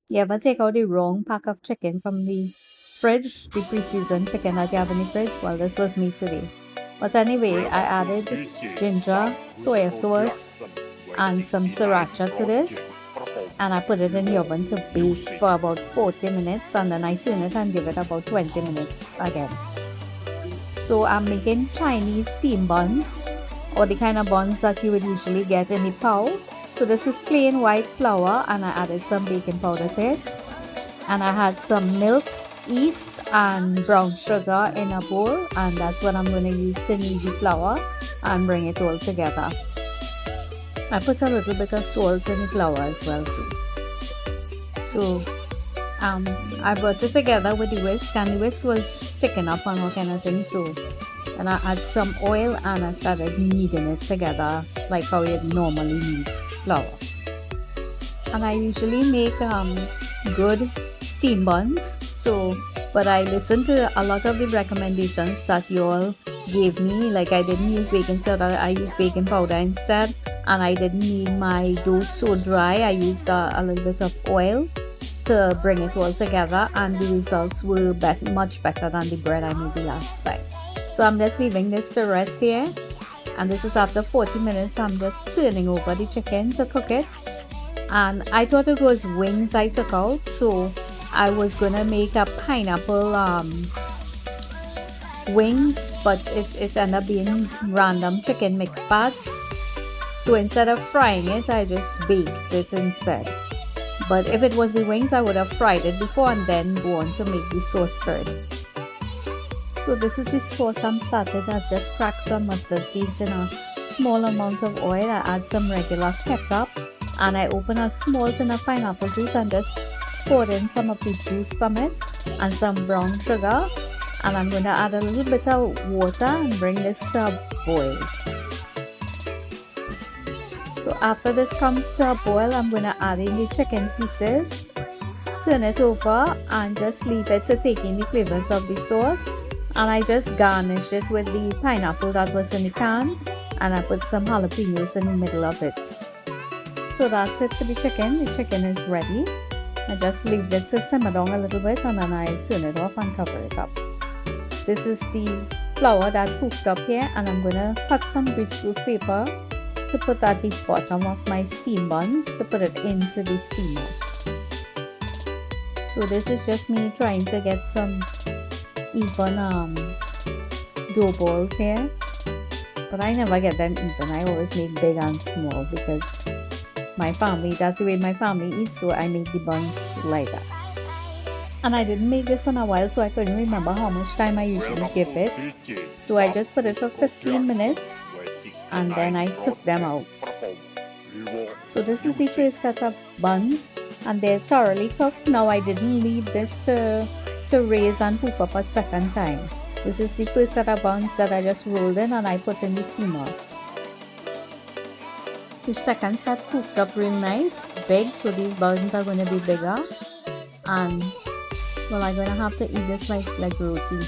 You ever take out the wrong pack of chicken from the fridge, the pre-seasoned chicken that you have in the fridge? Well, this was me today. But anyway, I added ginger, soy sauce, and some sriracha to this. And I put it in the oven to bake for about 40 minutes, and then I turn it and give it about 20 minutes again. So I'm making Chinese steam buns, or the kind of buns that you would usually get in the pow. So this is plain white flour, and I added some baking powder to it. And I had some milk, yeast, and brown sugar in a bowl, and that's what I'm going to use to knead the flour and bring it all together. I put a little bit of salt in the flour as well too. So I brought it together with the whisk, and the whisk was sticking up and all kind of thing. So and I add some oil, and I started kneading it together like how you'd normally knead flour. And I usually make good steam buns. But I listened to a lot of the recommendations that you all gave me. Like I didn't use baking soda, I used baking powder instead. And I didn't need my dough so dry. I used a little bit of oil to bring it all together, and the results were much better than the bread I made the last time. So I'm just leaving this to rest here, and this is after 40 minutes. I'm just turning over the chicken to cook it, and I thought it was wings I took out, so I was gonna make a pineapple wings, but it ended up being random chicken mix parts. So instead of frying it, I just baked it instead. But if it was the wings, I would have fried it before and then go on to make the sauce for it. So this is the sauce I'm starting. I just cracked some mustard seeds in a small amount of oil. I add some regular ketchup, and I open a small tin of pineapple juice and just pour in some of the juice from it and some brown sugar. And I'm going to add a little bit of water and bring this to a boil. So after this comes to a boil, I'm going to add in the chicken pieces, turn it over, and just leave it to take in the flavors of the sauce. And I just garnish it with the pineapple that was in the can, and I put some jalapenos in the middle of it. So that's it for the chicken. The chicken is ready. I just leave it to simmer down a little bit, and then I turn it off and cover it up. This is the flour that poofed up here, and I'm going to cut some greaseproof paper to put at the bottom of my steam buns to put it into the steamer. So this is just me trying to get some even dough balls here, but I never get them even. I always make big and small because my family, that's the way my family eats, so I make the buns like that. And I didn't make this in a while, so I couldn't remember how much time I usually give it. So I just put it for 15 minutes, and then I took them out. So this is the first set of buns, and they're thoroughly cooked. Now I didn't leave this to raise and poof up a second time. This is the first set of buns that I just rolled in and I put in the steamer. The second set poofed up real nice, big, so these buns are going to be bigger. And well, I'm going to have to eat this like roti.